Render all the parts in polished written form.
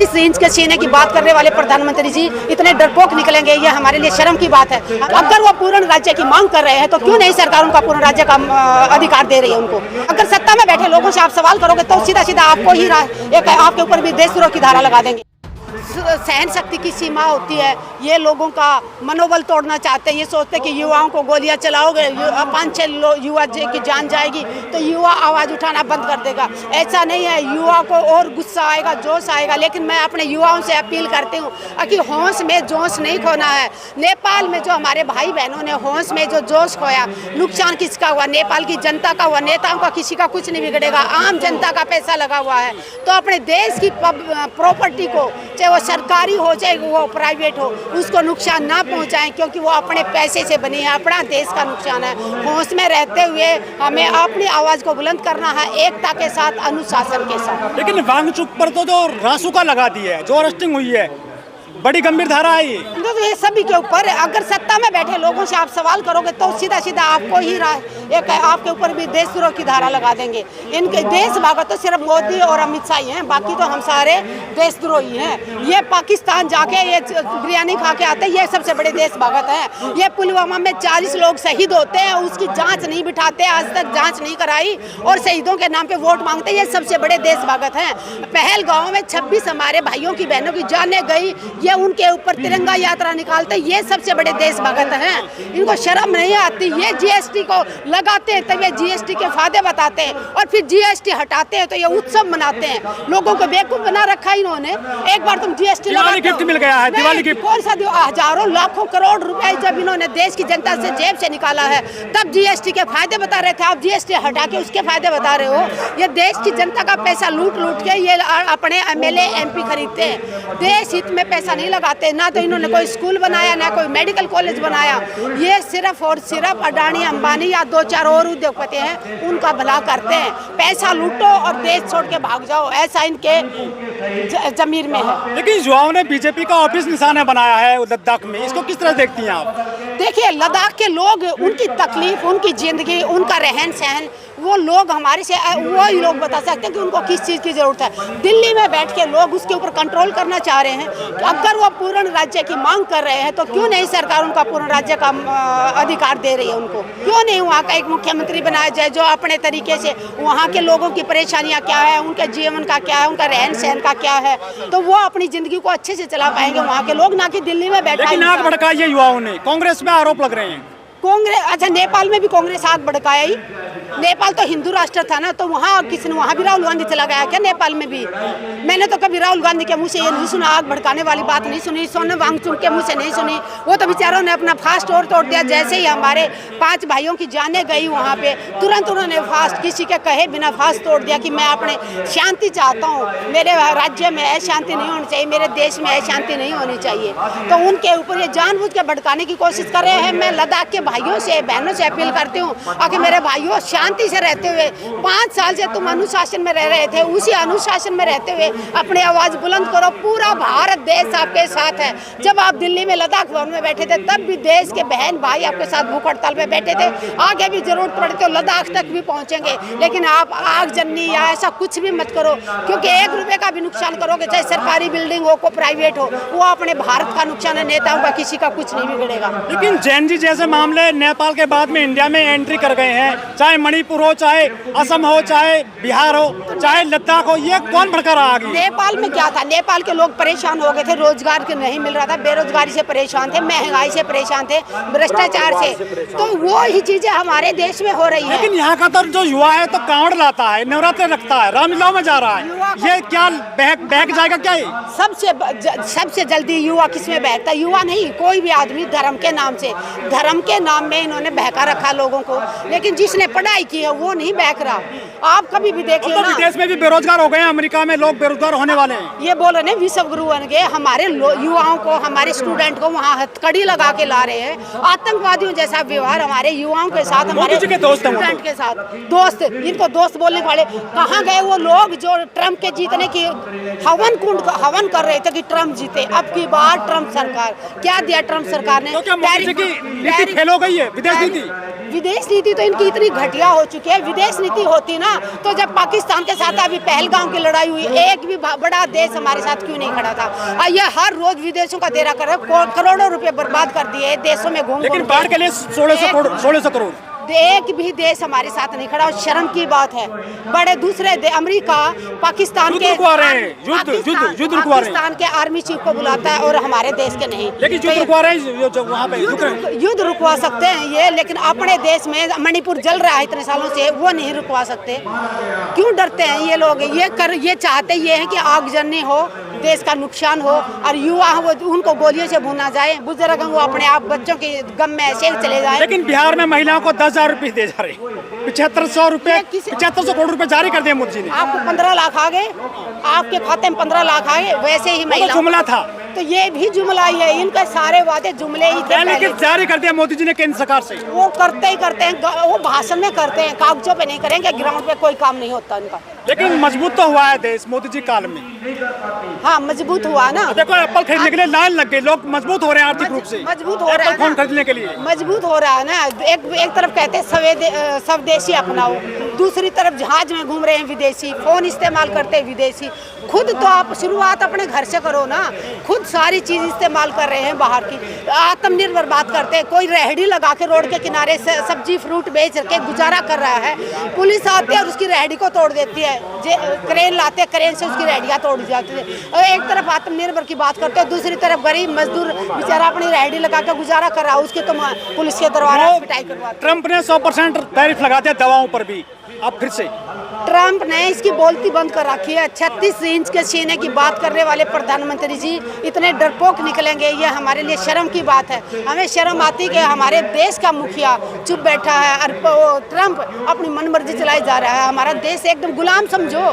इस इंच के सीने की बात करने वाले प्रधानमंत्री जी इतने डरपोक निकलेंगे, ये हमारे लिए शर्म की बात है। अगर वो पूर्ण राज्य की मांग कर रहे हैं तो क्यों नहीं सरकार उनका पूर्ण राज्य का अधिकार दे रही है उनको। अगर सत्ता में बैठे लोगों से आप सवाल करोगे तो सीधा सीधा आपको ही एक आपके ऊपर भी देशद्रोह की धारा लगा देंगे। सहन शक्ति की सीमा होती है। ये लोगों का मनोबल तोड़ना चाहते हैं। ये सोचते हैं कि युवाओं को गोलियां चलाओगे 5-6 युवा की जान जाएगी तो युवा आवाज़ उठाना बंद कर देगा। ऐसा नहीं है, युवा को और गुस्सा आएगा, जोश आएगा। लेकिन मैं अपने युवाओं से अपील करती हूँ कि होश में जोश नहीं खोना है। नेपाल में जो हमारे भाई बहनों ने होश में जो जोश खोया, नुकसान किसका हुआ? नेपाल की जनता का हुआ। नेताओं का किसी का कुछ नहीं बिगड़ेगा। आम जनता का पैसा लगा हुआ है। तो अपने देश की प्रॉपर्टी को, चाहे वो सरकारी हो चाहे वो प्राइवेट हो, उसको नुकसान ना पहुंचाएं, क्योंकि वो अपने पैसे से बनी है। अपना देश का नुकसान है। होश में रहते हुए हमें अपनी आवाज को बुलंद करना है, एकता के साथ, अनुशासन के साथ। लेकिन वांगचुक पर तो जो रासुका लगा दी है, जो अरेस्टिंग हुई है, बड़ी गंभीर धारा है ये सभी के ऊपर। अगर सत्ता में बैठे लोगों से आप सवाल करोगे तो सीधा सीधा आपको ही एक आपके ऊपर भी देशद्रोह की धारा लगा देंगे। इनके देश भागत तो सिर्फ मोदी और अमित शाह ही हैं, बाकी तो हम सारे देशद्रोही हैं। ये पाकिस्तान जाके ये बिरयानी खा के आते हैं, ये सबसे बड़े देश भागत हैं। ये पुलवामा में 40 लोग शहीद होते हैं, उसकी जाँच नहीं बिठाते, आज तक जाँच नहीं कराई और शहीदों के नाम पे वोट मांगते। ये सबसे बड़े देश भागत हैं। पहलगांव में 26 हमारे भाइयों की बहनों की जानें गई, ये उनके ऊपर तिरंगा यात्रा निकालते। ये सबसे बड़े देश भगत हैं। इनको शर्म नहीं आती। ये जीएसटी को लगाते हैं तब ये जीएसटी के फायदे बताते हैं और फिर जीएसटी हटाते हैं तो ये उत्सव मनाते हैं। लोगों को बेवकूफ बना रखा है इन्होंने। एक बार तुम जीएसटी दिवाली गिफ्ट मिल गया है, दिवाली गिफ्ट कौन सा? हजारों लाखों करोड़ रुपए जब इन्होंने देश की जनता से जेब से निकाला है तब जीएसटी के फायदे बता रहे थे। आप जीएसटी हटा के उसके फायदे बता रहे हो। ये देश की जनता का पैसा लूट लूट के ये अपने एमएलए एमपी खरीदते हैं। देश हित में पैसा नहीं लगाते। ना तो इन्होंने कोई स्कूल बनाया, ना कोई मेडिकल कॉलेज बनाया। ये सिर्फ और सिर्फ अडानी अंबानी या 2-4 और उद्योगपति हैं, उनका भला करते हैं। पैसा लूटो और देश छोड़ के भाग जाओ, ऐसा इनके जमीर में है। लेकिन युवाओं ने बीजेपी का ऑफिस निशाना बनाया है लद्दाख में, इसको किस तरह देखती हैं आप? देखिए, लद्दाख के लोग, उनकी तकलीफ, उनकी जिंदगी, उनका रहन सहन, वो लोग हमारे से वही लोग बता सकते हैं कि उनको किस चीज़ की ज़रूरत है। दिल्ली में बैठ के लोग उसके ऊपर कंट्रोल करना चाह रहे हैं। अगर वो पूर्ण राज्य की मांग कर रहे हैं तो क्यों नहीं सरकार उनका पूर्ण राज्य का अधिकार दे रही है उनको? क्यों नहीं वहाँ का एक मुख्यमंत्री बनाया जाए जो अपने तरीके से वहाँ के लोगों की परेशानियाँ क्या है, उनके जीवन का क्या है, उनका रहन सहन का क्या है, तो वो अपनी जिंदगी को अच्छे से चला पाएंगे वहाँ के लोग, ना कि दिल्ली में बैठा। लेकिन आग भड़काई है युवाओं ने, कांग्रेस में आरोप लग रहे हैं। कांग्रेस, अच्छा, नेपाल में भी कांग्रेस आग भड़काया ही। नेपाल तो हिंदू राष्ट्र था ना, तो वहाँ किसने, वहाँ भी राहुल गांधी चला गया क्या? नेपाल में भी मैंने तो कभी राहुल गांधी के मुंह से ये नहीं सुना, आग भड़काने वाली बात नहीं सुनी। सोनम वांगचुक के मुंह से नहीं सुनी। वो तो बेचारों ने अपना फास्ट और तोड़ दिया। जैसे ही हमारे 5 भाइयों की जानें गई वहाँ पे, तुरंत उन्होंने फास्ट, किसी के कहे बिना फास्ट तोड़ दिया कि मैं अपने शांति चाहता हूँ, मेरे राज्य में अशांति नहीं होनी चाहिए, मेरे देश में अशांति नहीं होनी चाहिए। तो उनके ऊपर ये जानबूझ के भड़काने की कोशिश कर रहे हैं। मैं लद्दाख के भाइयों से, बहनों से अपील करती हूँ कि मेरे भाइयों, शांति से रहते हुए 5 साल से तुम अनुशासन में रह रहे थे, उसी अनुशासन में रहते हुए अपनी आवाज बुलंद करो। पूरा भारत देश आपके साथ है। जब आप दिल्ली में लद्दाख भवन में बैठे थे तब भी देश के बहन भाई आपके साथ भूख हड़ताल में बैठे थे। आगे भी जरूरत पड़े तो लद्दाख तक भी पहुंचेंगे। लेकिन आप आगजनी या ऐसा कुछ भी मत करो, क्योंकि 1 रुपए का भी नुकसान करोगे, चाहे सरकारी बिल्डिंग हो को प्राइवेट हो, वो अपने भारत का नुकसान है। नेताओं का किसी का कुछ नहीं बिगड़ेगा। लेकिन जैन जी जैसे मामले नेपाल के बाद में इंडिया में एंट्री कर गए हैं, चाहे मणिपुर हो, चाहे असम हो, चाहे बिहार हो, चाहे लद्दाख हो, ये कौन भड़का रहा आगे? नेपाल में क्या था? नेपाल के लोग परेशान हो गए थे, रोजगार के नहीं मिल रहा था, बेरोजगारी से परेशान थे, महंगाई से परेशान थे, भ्रष्टाचार से। तो वो ही चीजें हमारे देश में हो रही है। लेकिन यहाँ का तो जो युवा है तो कांवड़ लाता है, नवरात्रि रखता है, रामलीला में जा रहा है, ये क्या बहक जाएगा क्या? सबसे जल्दी युवा किस में बहकता है? युवा नहीं, कोई भी आदमी धर्म के नाम से, धर्म के नाम में इन्होंने बहका रखा लोगों को। लेकिन जिसने पढ़ाई की है वो नहीं बहक रहा। आप कभी भी देखिए तो विदेश में भी बेरोजगार हो गए हैं, अमेरिका में लोग बेरोजगार होने वाले हैं। ये बोल रहे हैं विश्व गुरु बन गए। हमारे युवाओं को, हमारे स्टूडेंट को वहाँ हथकड़ी लगा के ला रहे हैं। आतंकवादियों जैसा व्यवहार हमारे युवाओं के साथ, हमारे स्टूडेंट के साथ। दोस्त, इनको दोस्त बोलने वाले कहाँ गए वो लोग जो ट्रम्प के जीतने की हवन कर रहे थे कि ट्रम्प जीते? अब की बार ट्रम्प सरकार क्या दिया? ट्रम्प सरकार ने फेल हो गई है विदेश नीति। विदेश नीति तो इनकी इतनी घटिया हो चुकी है। विदेश नीति होती ना तो जब पाकिस्तान के साथ अभी पहलगाम की लड़ाई हुई, एक भी बड़ा देश हमारे साथ क्यों नहीं खड़ा था। ये हर रोज विदेशों का देरा कर रहा है, करोड़ों रुपए बर्बाद कर दिए देशों में घूम। लेकिन बाढ़ के लिए 1600 करोड़ एक भी देश हमारे साथ नहीं खड़ा और शर्म की बात है। बड़े दूसरे अमेरिका पाकिस्तान के पाकिस्तान के आर्मी चीफ को बुलाता है और हमारे देश के नहीं। लेकिन युद्ध रुकवा रहे हैं जो वहाँ पे युद्ध रुकवा सकते हैं ये, लेकिन अपने देश में मणिपुर जल रहा है इतने सालों से, वो नहीं रुकवा सकते। क्यों डरते हैं ये लोग? ये चाहते ये है कि आगजनी हो, देश का नुकसान हो और युवा वो उनको गोलियों से भूना जाए, बुजुर्ग वो अपने आप बच्चों के गम में ऐसे ही चले जाए। लेकिन बिहार में महिलाओं को 10,000 रुपए दे जा रहे, 7500 करोड़ रुपए जारी कर दिए मोदी जी ने। आपको 15 लाख आ गए, आपके खाते में 15 लाख आ गए, वैसे ही महिला जुमला था। तो ये भी जुमला ही है, इनके सारे वादे जुमले ही थे। लेकिन जारी कर दिया मोदी जी ने केंद्र सरकार से। वो करते ही करते हैं, वो भाषण में करते हैं, कागजों पे नहीं करेंगे, ग्राउंड पे कोई काम नहीं होता इनका। लेकिन मजबूत तो हुआ है देश मोदी जी काल में। हाँ मजबूत हुआ ना। देखो एप्पल खरीदने के लिए लाइन लग गई, लोग मजबूत हो रहे हैं आर्थिक रूप से, मजबूत हो रहे हैं फोन खरीदने के लिए मजबूत हो रहा है ना। एक तरफ कहते हैं स्वदेशी अपनाओ, दूसरी तरफ जहाज में घूम रहे हैं विदेशी, फोन इस्तेमाल करते हैं विदेशी। खुद तो आप शुरुआत अपने घर से करो ना, खुद सारी चीज इस्तेमाल कर रहे हैं बाहर की। आत्मनिर्भर बात करते हैं, कोई रेहड़ी लगा के रोड के किनारे से सब्जी फ्रूट बेच के गुजारा कर रहा है, पुलिस आती है और उसकी रेहड़ी को तोड़ देती है। क्रेन लाते हैं, क्रेन से उसकी रेहड़ियाँ तोड़ जाती है। और एक तरफ आत्मनिर्भर की बात करते हैं, दूसरी तरफ गरीब मजदूर बेचारा अपनी रेहड़ी लगा के गुजारा कर रहा है, उसके तो पुलिस के दरबार में पिटाई करवाते। ट्रम्प ने 100% टैरिफ लगा दिया दवाओं पर भी, अब फिर से ट्रम्प ने इसकी बोलती बंद कर रखी है। 36 इंच के सीने की बात करने वाले प्रधानमंत्री जी इतने डरपोक निकलेंगे, ये हमारे लिए शर्म की बात है। हमें शर्म आती कि हमारे देश का मुखिया चुप बैठा है और ट्रम्प अपनी मनमर्जी चलाई जा रहा है। हमारा देश एकदम गुलाम समझो,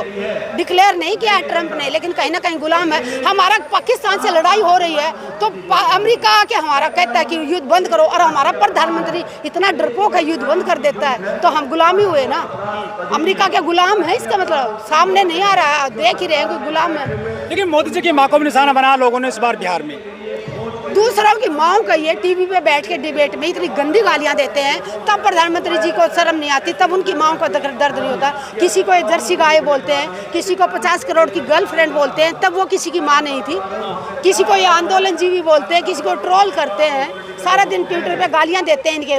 डिक्लेयर नहीं किया है ट्रम्प ने, लेकिन कहीं ना कहीं गुलाम है। हमारा पाकिस्तान से लड़ाई हो रही है तो अमेरिका के हमारा कहता है कि युद्ध बंद करो, और हमारा प्रधानमंत्री इतना डरपोक है, युद्ध बंद कर देता है, तो हम गुलाम ही हुए ना। अमेरिका के गुलाम है, इसका मतलब सामने नहीं आ रहा है, देख ही रहे हैं कोई गुलाम है। लेकिन मोदी जी की माँ को भी निशाना बनाया लोगों ने इस बार बिहार में। दूसरों की माँ का ये टीवी पे बैठ के डिबेट में इतनी गंदी गालियां देते हैं, तब प्रधानमंत्री जी को शर्म नहीं आती, तब उनकी माँ को दर्द नहीं होता। किसी को जर्सी गाय बोलते हैं, किसी को 50 करोड़ की गर्लफ्रेंड बोलते हैं, तब वो किसी की माँ नहीं थी। किसी को ये आंदोलन जीवी बोलते हैं, किसी को ट्रोल करते हैं, सारा दिन ट्विटर पे गालियां देते हैं इनके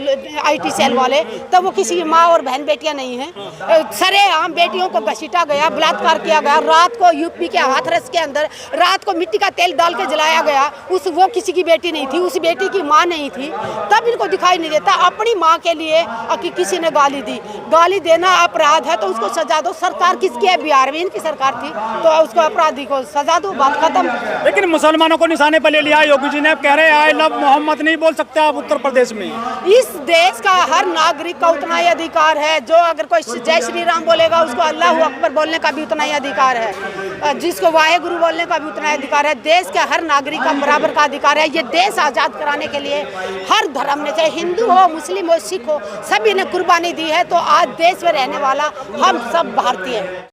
IT सेल वाले, तब वो किसी की माँ और बहन बेटियां नहीं हैं। सरेआम बेटियों को घसीटा गया, बलात्कार किया गया, रात को यूपी के हाथरस के अंदर रात को मिट्टी का तेल डाल के जलाया गया, वो किसी की बेटी नहीं थी, उस बेटी की माँ नहीं थी, तब इनको दिखाई नहीं देता। अपनी माँ के लिए कि किसी ने गाली दी, गाली देना अपराध है तो उसको सजा दो। सरकार किसकी है? बिहार में इनकी सरकार थी, तो उसको अपराधी को सजा दो, बात खत्म। लेकिन मुसलमानों को निशाने पर ले लिया योगी जी ने, कह रहे आई लव मोहम्मद नहीं बोल सकते आप उत्तर प्रदेश में। इस देश का हर नागरिक का उतना ही अधिकार है, जो अगर कोई जय श्री राम बोलेगा उसको अल्लाह अकबर बोलने का भी उतना ही अधिकार है, जिसको वाहेगुरु बोलने का भी उतना ही अधिकार है। देश के हर नागरिक का बराबर का अधिकार है। ये देश आज़ाद कराने के लिए हर धर्म ने, चाहे हिंदू हो, मुस्लिम हो, सिख हो, सभी ने कुर्बानी दी है, तो आज देश में रहने वाला हम सब भारतीय हैं।